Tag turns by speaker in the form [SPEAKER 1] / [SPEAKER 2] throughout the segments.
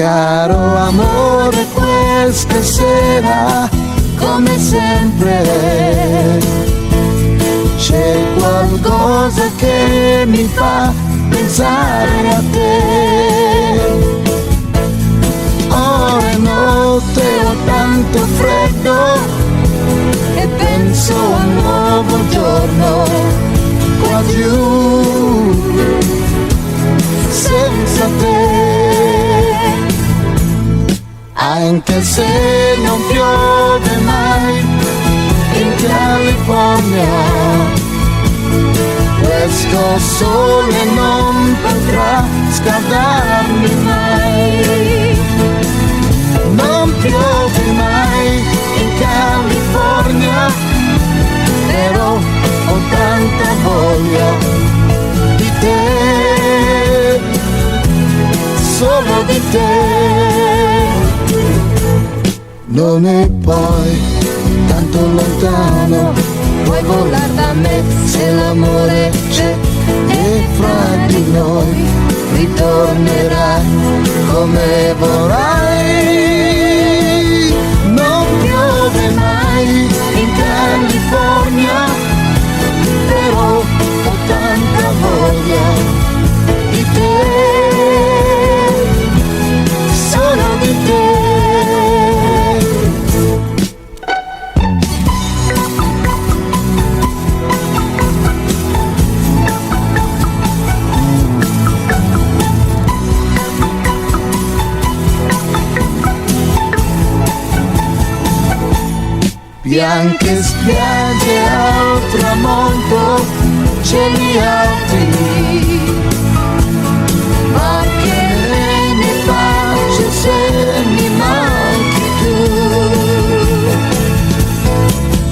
[SPEAKER 1] Caro amore, questa sera, come sempre, c'è qualcosa che mi fa pensare a te. Ora è notte, ho tanto freddo e penso a un nuovo giorno qua giù senza te. Anche se non piove mai in California, questo sole non potrà scaldarmi mai. Non piove mai in California, però ho tanta voglia di te, solo di te. Non è poi tanto lontano, puoi volare da me se l'amore c'è, e fra di noi ritornerai come vorrai. Non piove mai in California, però ho tanta voglia di te, solo di te. Bianche spiagge al tramonto, cieli alti, ma che ne faccio se mi manchi tu?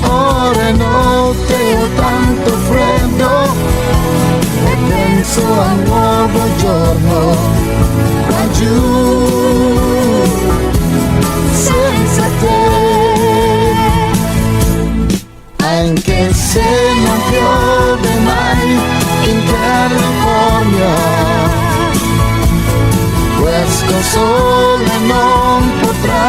[SPEAKER 1] Ora è notte, ho tanto freddo e penso a un nuovo giorno qua giù senza te. Anche se non piove mai in California, questo sole non potrà